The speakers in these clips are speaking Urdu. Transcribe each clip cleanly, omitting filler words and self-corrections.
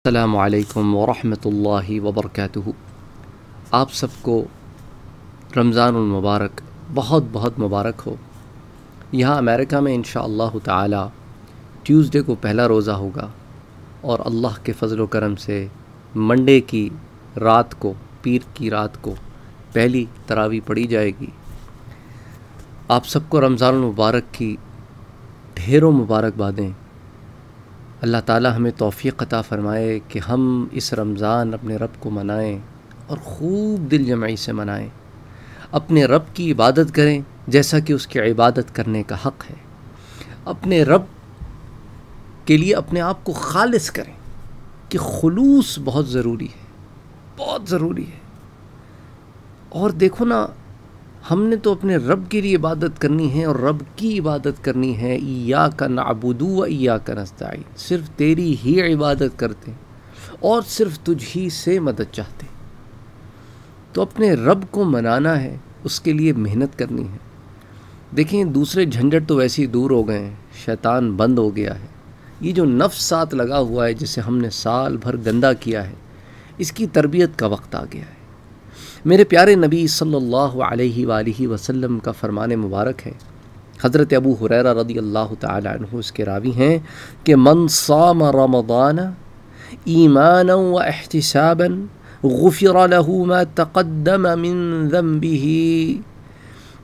السلام علیکم ورحمۃ اللہ وبرکاتہ۔ آپ سب کو رمضان المبارک بہت بہت مبارک ہو۔ یہاں امریکہ میں انشاءاللہ تعالی ٹیوزڈے کو پہلا روزہ ہوگا اور اللہ کے فضل و کرم سے منڈے کی رات کو، پیر کی رات کو پہلی تراویح پڑھی جائے گی۔ آپ سب کو رمضان المبارک کی ڈھیروں مبارکبادیں۔ اللہ تعالی ہمیں توفیق عطا فرمائے کہ ہم اس رمضان اپنے رب کو منائیں اور خوب دل جمعی سے منائیں، اپنے رب کی عبادت کریں جیسا کہ اس کی عبادت کرنے کا حق ہے، اپنے رب کے لیے اپنے آپ کو خالص کریں کہ خلوص بہت ضروری ہے، بہت ضروری ہے۔ اور دیکھو نا، ہم نے تو اپنے رب کے لیے عبادت کرنی ہے اور رب کی عبادت کرنی ہے۔ ایاک نعبد و ایاک نستعین، صرف تیری ہی عبادت کرتے اور صرف تجھ ہی سے مدد چاہتے۔ تو اپنے رب کو منانا ہے، اس کے لیے محنت کرنی ہے۔ دیکھیں، دوسرے جھنجٹ تو ویسے ہی دور ہو گئے ہیں، شیطان بند ہو گیا ہے۔ یہ جو نفس ساتھ لگا ہوا ہے، جسے ہم نے سال بھر گندا کیا ہے، اس کی تربیت کا وقت آ گیا ہے۔ میرے پیارے نبی صلی اللہ علیہ وآلہ وسلم کا فرمان مبارک ہے، حضرت ابو ہریرہ رضی اللہ تعالی عنہ اس کے راوی ہیں کہ من صام رمضان ایمانا و احتسابا غفر له ما تقدم من ذنبه،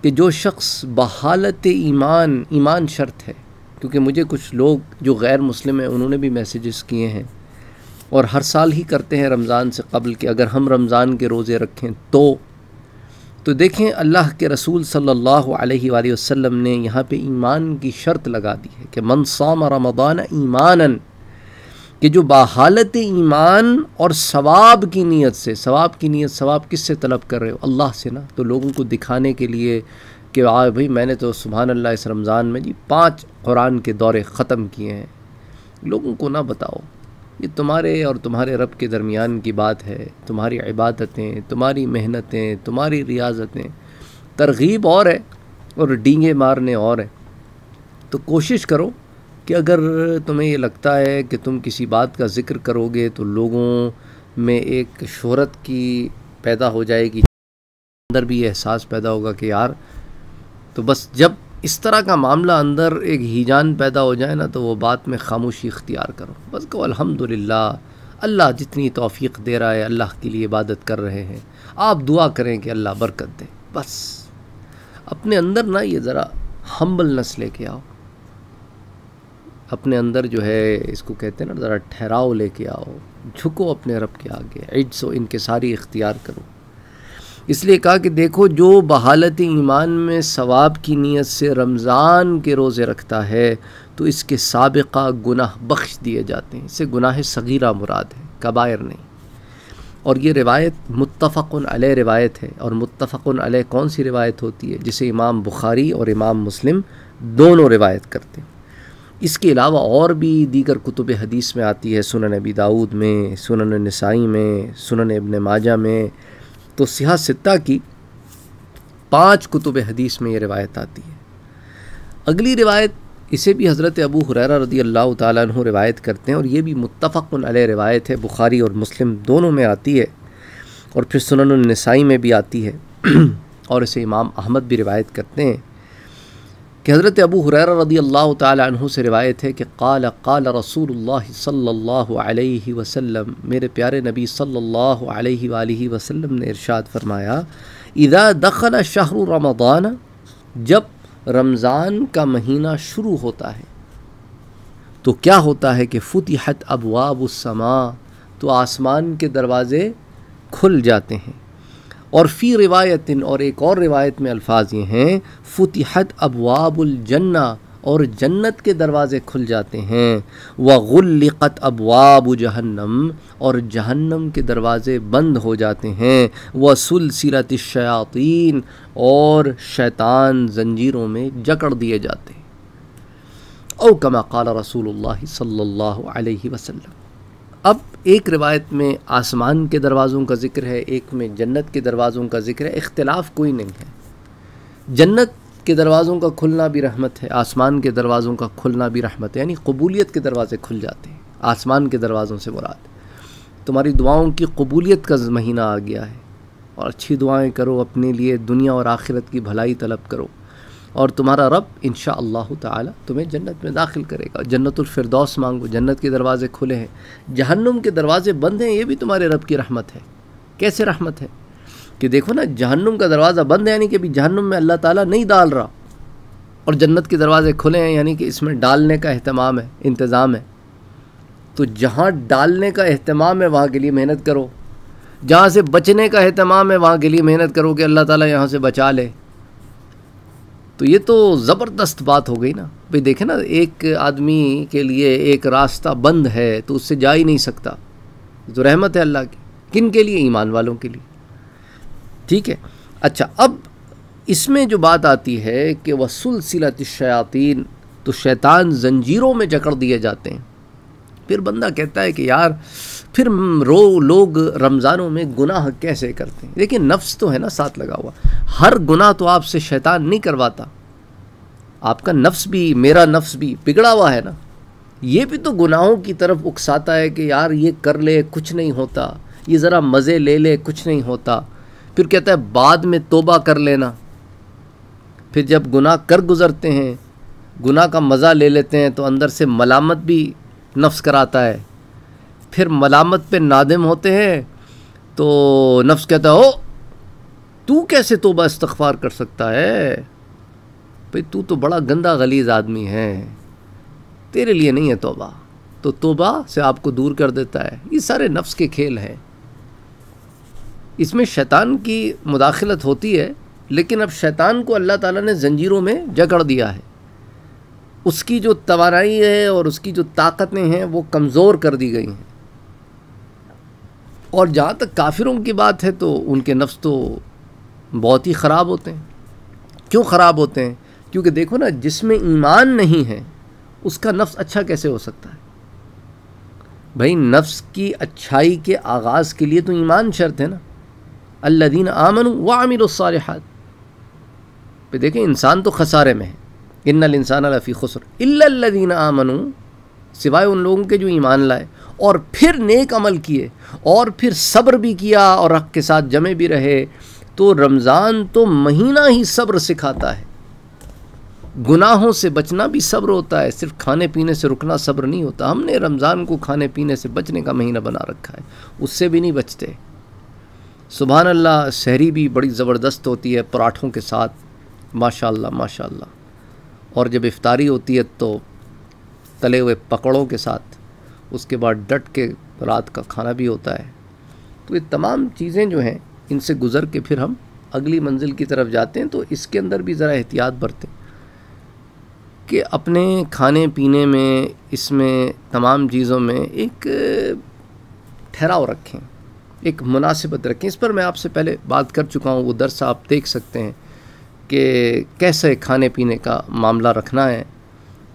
کہ جو شخص بحالت ایمان شرط ہے، کیونکہ مجھے کچھ لوگ جو غیر مسلم ہیں انہوں نے بھی میسیجز کیے ہیں اور ہر سال ہی کرتے ہیں رمضان سے قبل کہ اگر ہم رمضان کے روزے رکھیں تو دیکھیں، اللہ کے رسول صلی اللہ علیہ وآلہ وسلم نے یہاں پہ ایمان کی شرط لگا دی ہے کہ من صام رمضان ایمانا، کہ جو باحالت ایمان اور ثواب کی نیت سے، ثواب کس سے طلب کر رہے ہو؟ اللہ سے نا۔ تو لوگوں کو دکھانے کے لیے کہ بھئی میں نے تو سبحان اللہ اس رمضان میں 5 قرآن کے دورے ختم کیے ہیں، لوگوں کو نہ بتاؤ، یہ تمہارے اور تمہارے رب کے درمیان کی بات ہے۔ تمہاری عبادتیں، تمہاری محنتیں، تمہاری ریاضتیں، ترغیب اور ہے اور ڈینگے مارنے اور ہے۔ تو کوشش کرو کہ اگر تمہیں یہ لگتا ہے کہ تم کسی بات کا ذکر کرو گے تو لوگوں میں ایک شہرت کی پیدا ہو جائے گی، اندر بھی یہ احساس پیدا ہوگا کہ یار، تو بس جب اس طرح کا معاملہ اندر ایک ہیجان پیدا ہو جائے نا، تو وہ بات میں خاموشی اختیار کرو، بس کہو الحمدللہ، اللہ جتنی توفیق دے رہا ہے اللہ کے لیے عبادت کر رہے ہیں، آپ دعا کریں کہ اللہ برکت دے۔ بس اپنے اندر نا یہ ذرا ہمبلنس لے کے آؤ، اپنے اندر جو ہے اس کو کہتے ہیں نا، ذرا ٹھہراؤ لے کے آؤ، جھکو اپنے رب کے آگے، عجز و انکساری اختیار کرو۔ اس لیے کہا کہ دیکھو، جو بحالت ایمان میں ثواب کی نیت سے رمضان کے روزے رکھتا ہے تو اس کے سابقہ گناہ بخش دیے جاتے ہیں۔ اس سے گناہ صغیرہ مراد ہے، کبائر نہیں۔ اور یہ روایت متفق علیہ روایت ہے، اور متفق علیہ کون سی روایت ہوتی ہے؟ جسے امام بخاری اور امام مسلم دونوں روایت کرتے ہیں۔ اس کے علاوہ اور بھی دیگر کتب حدیث میں آتی ہے، سنن ابی داؤد میں، سنن نسائی میں، سنن ابن ماجہ میں، تو صحاح ستہ کی 5 کتب حدیث میں یہ روایت آتی ہے۔ اگلی روایت، اسے بھی حضرت ابو ہریرہ رضی اللہ تعالیٰ عنہ روایت کرتے ہیں، اور یہ بھی متفق علیہ روایت ہے، بخاری اور مسلم دونوں میں آتی ہے، اور پھر سنن النسائی میں بھی آتی ہے، اور اسے امام احمد بھی روایت کرتے ہیں کہ حضرت ابو ہریرہ رضی اللہ تعالیٰ عنہ سے روایت ہے کہ قال رسول اللہ صلی اللہ علیہ وسلم، میرے پیارے نبی صلی اللہ علیہ وآلہ وسلم نے ارشاد فرمایا، اذا دخل شہر رمضان، جب رمضان کا مہینہ شروع ہوتا ہے تو کیا ہوتا ہے کہ فتحت ابواب السماء، تو آسمان کے دروازے کھل جاتے ہیں۔ اور فی روایت، اور ایک اور روایت میں الفاظ یہ ہیں، فتحت ابواب الجنہ، اور جنت کے دروازے کھل جاتے ہیں، وغلقت ابواب جہنم، اور جہنم کے دروازے بند ہو جاتے ہیں، وسلسلت الشیاطین، اور شیطان زنجیروں میں جکڑ دیے جاتے ہیں، او کما قال رسول اللہ صلی اللہ علیہ وسلم۔ اب ایک روایت میں آسمان کے دروازوں کا ذکر ہے، ایک میں جنت کے دروازوں کا ذکر ہے، اختلاف کوئی نہیں ہے۔ جنت کے دروازوں کا کھلنا بھی رحمت ہے، آسمان کے دروازوں کا کھلنا بھی رحمت ہے، یعنی قبولیت کے دروازے کھل جاتے ہیں، آسمان کے دروازوں سے مراد۔ تمہاری دعاؤں کی قبولیت کا مہینہ آ گیا ہے، اور اچھی دعائیں کرو، اپنے لیے دنیا اور آخرت کی بھلائی طلب کرو، اور تمہارا رب انشاءاللہ تعالی تمہیں جنت میں داخل کرے گا۔ جنت الفردوس مانگو، جنت کے دروازے کھلے ہیں، جہنم کے دروازے بند ہیں، یہ بھی تمہارے رب کی رحمت ہے۔ کیسے رحمت ہے کہ دیکھو نا، جہنم کا دروازہ بند ہے، یعنی کہ ابھی جہنم میں اللہ تعالیٰ نہیں ڈال رہا، اور جنت کے دروازے کھلے ہیں، یعنی کہ اس میں ڈالنے کا اہتمام ہے، انتظام ہے۔ تو جہاں ڈالنے کا اہتمام ہے وہاں کے لیے محنت کرو، جہاں سے بچنے کا اہتمام ہے وہاں کے لیے محنت کرو کہ اللہ تعالیٰ یہاں سے بچا لے۔ تو یہ تو زبردست بات ہو گئی نا بھئی۔ دیکھیں نا، ایک آدمی کے لیے ایک راستہ بند ہے تو اس سے جا ہی نہیں سکتا، تو رحمت ہے اللہ کی۔ کن کے لیے؟ ایمان والوں کے لیے۔ ٹھیک ہے، اچھا، اب اس میں جو بات آتی ہے کہ وَسُلْسِلَةِ الشَّيَاطِينَ، تو شیطان زنجیروں میں جکڑ دیے جاتے ہیں۔ پھر بندہ کہتا ہے کہ یار پھر لوگ رمضانوں میں گناہ کیسے کرتے ہیں؟ لیکن نفس تو ہے نا ساتھ لگا ہوا، ہر گناہ تو آپ سے شیطان نہیں کرواتا، آپ کا نفس بھی، میرا نفس بھی بگڑا ہوا ہے نا، یہ بھی تو گناہوں کی طرف اکساتا ہے کہ یار یہ کر لے کچھ نہیں ہوتا، یہ ذرا مزے لے لے کچھ نہیں ہوتا۔ پھر کہتا ہے بعد میں توبہ کر لینا۔ پھر جب گناہ کر گزرتے ہیں، گناہ کا مزہ لے لیتے ہیں، تو اندر سے ملامت بھی نفس کراتا ہے۔ پھر ملامت پہ نادم ہوتے ہیں تو نفس کہتا ہے، تو کیسے توبہ استغفار کر سکتا ہے؟ بھئی تو تو بڑا گندا غلیظ آدمی ہے، تیرے لیے نہیں ہے توبہ۔ تو توبہ سے آپ کو دور کر دیتا ہے۔ یہ سارے نفس کے کھیل ہیں، اس میں شیطان کی مداخلت ہوتی ہے، لیکن اب شیطان کو اللہ تعالیٰ نے زنجیروں میں جکڑ دیا ہے، اس کی جو توانائی ہے اور اس کی جو طاقتیں ہیں وہ کمزور کر دی گئی ہیں۔ اور جہاں تک کافروں کی بات ہے تو ان کے نفس تو بہت ہی خراب ہوتے ہیں۔ کیوں خراب ہوتے ہیں؟ کیونکہ دیکھو نا، جس میں ایمان نہیں ہے اس کا نفس اچھا کیسے ہو سکتا ہے؟ بھائی نفس کی اچھائی کے آغاز کے لیے تو ایمان شرط ہے نا۔ الذین آمنوا وعملوا الصالحات، پہ دیکھیں انسان تو خسارے میں ہے، ان الانسان لفی خسر الا الذین آمنوا، سوائے ان لوگوں کے جو ایمان لائے اور پھر نیک عمل کیے اور پھر صبر بھی کیا اور حق کے ساتھ جمے بھی رہے۔ تو رمضان تو مہینہ ہی صبر سکھاتا ہے۔ گناہوں سے بچنا بھی صبر ہوتا ہے، صرف کھانے پینے سے رکنا صبر نہیں ہوتا۔ ہم نے رمضان کو کھانے پینے سے بچنے کا مہینہ بنا رکھا ہے، اس سے بھی نہیں بچتے۔ سبحان اللہ، سحری بھی بڑی زبردست ہوتی ہے پراٹھوں کے ساتھ، ماشاءاللہ ماشاءاللہ، اور جب افطاری ہوتی ہے تو تلے ہوئے پکوڑوں کے ساتھ، اس کے بعد ڈٹ کے رات کا کھانا بھی ہوتا ہے۔ تو یہ تمام چیزیں جو ہیں ان سے گزر کے پھر ہم اگلی منزل کی طرف جاتے ہیں۔ تو اس کے اندر بھی ذرا احتیاط برتیں کہ اپنے کھانے پینے میں، اس میں تمام چیزوں میں ایک ٹھہراؤ رکھیں، ایک مناسبت رکھیں۔ اس پر میں آپ سے پہلے بات کر چکا ہوں، وہ درس آپ دیکھ سکتے ہیں کہ کیسے کھانے پینے کا معاملہ رکھنا ہے۔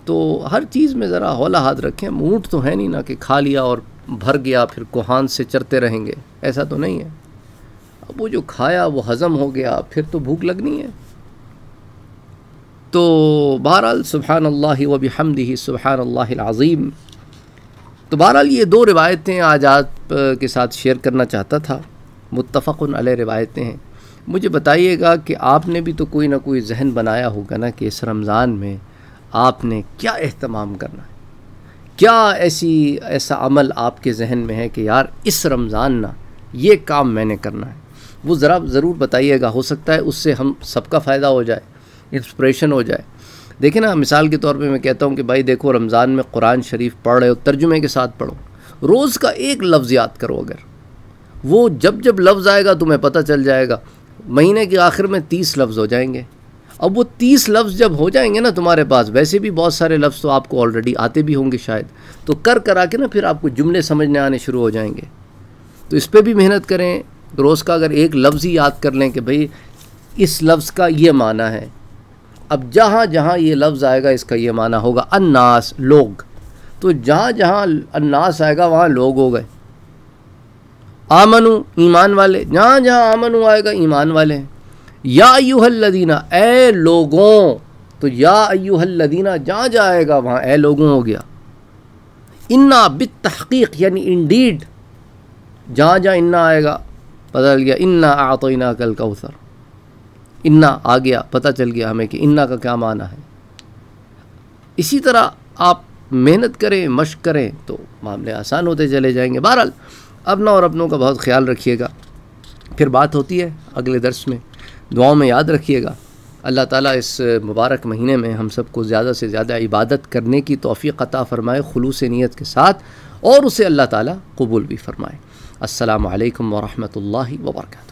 تو ہر چیز میں ذرا ہولا ہاتھ رکھیں۔ اونٹ تو ہے نہیں نا کہ کھا لیا اور بھر گیا پھر کوہان سے چرتے رہیں گے، ایسا تو نہیں ہے۔ اب وہ جو کھایا وہ ہضم ہو گیا، پھر تو بھوک لگنی ہے۔ تو بہرحال سبحان اللہ و بحمدہ سبحان اللہ العظیم۔ تو بہرحال یہ دو روایتیں آج آپ کے ساتھ شیئر کرنا چاہتا تھا، متفق علیہ روایتیں ہیں۔ مجھے بتائیے گا کہ آپ نے بھی تو کوئی نہ کوئی ذہن بنایا ہوگا نا کہ اس رمضان میں آپ نے کیا اہتمام کرنا ہے، کیا ایسا عمل آپ کے ذہن میں ہے کہ یار اس رمضان نا یہ کام میں نے کرنا ہے، وہ ذرا ضرور بتائیے گا۔ ہو سکتا ہے اس سے ہم سب کا فائدہ ہو جائے، انسپریشن ہو جائے۔ دیکھیں نا، مثال کے طور پہ میں کہتا ہوں کہ بھائی دیکھو رمضان میں قرآن شریف پڑھ رہے ہو، ترجمے کے ساتھ پڑھو، روز کا ایک لفظ یاد کرو۔ اگر وہ جب لفظ آئے گا تمہیں پتہ چل جائے گا، مہینے کے آخر میں 30 لفظ ہو جائیں گے۔ اب وہ 30 لفظ جب ہو جائیں گے نا تمہارے پاس، ویسے بھی بہت سارے لفظ تو آپ کو آلریڈی آتے بھی ہوں گے شاید، تو کرا کے نا پھر آپ کو جملے سمجھنے آنے شروع ہو جائیں گے۔ تو اس پہ بھی محنت کریں، روز کا اگر ایک لفظ ہی یاد کر لیں کہ بھئی اس لفظ کا یہ معنی ہے، اب جہاں جہاں یہ لفظ آئے گا اس کا یہ معنی ہوگا الناس، لوگ، تو جہاں جہاں الناس آئے گا وہاں لوگ ہو گئے۔ آمنو، ایمان والے، جہاں جہاں آمنو آئے گا ایمان والے ہیں۔ یا ایھا الذین، اے لوگوں، تو یا ایھا الذین جہاں جہاں آئے گا وہاں اے لوگوں ہو گیا۔ انا بالتحقیق یعنی انڈیڈ، جہاں جہاں انا آئے گا پتہ چل گیا انا اعطیناک الکوثر، انا آ گیا، پتہ چل گیا ہمیں کہ انا کا کیا معنی ہے۔ اسی طرح آپ محنت کریں، مشق کریں تو معاملے آسان ہوتے چلے جائیں گے۔ بہرحال اپنا اور اپنوں کا بہت خیال رکھیے گا، پھر بات ہوتی ہے اگلے درس میں، دعاؤں میں یاد رکھیے گا۔ اللہ تعالیٰ اس مبارک مہینے میں ہم سب کو زیادہ سے زیادہ عبادت کرنے کی توفیق عطا فرمائے خلوص نیت کے ساتھ، اور اسے اللہ تعالیٰ قبول بھی فرمائے۔ السلام علیکم ورحمۃ اللہ وبرکاتہ۔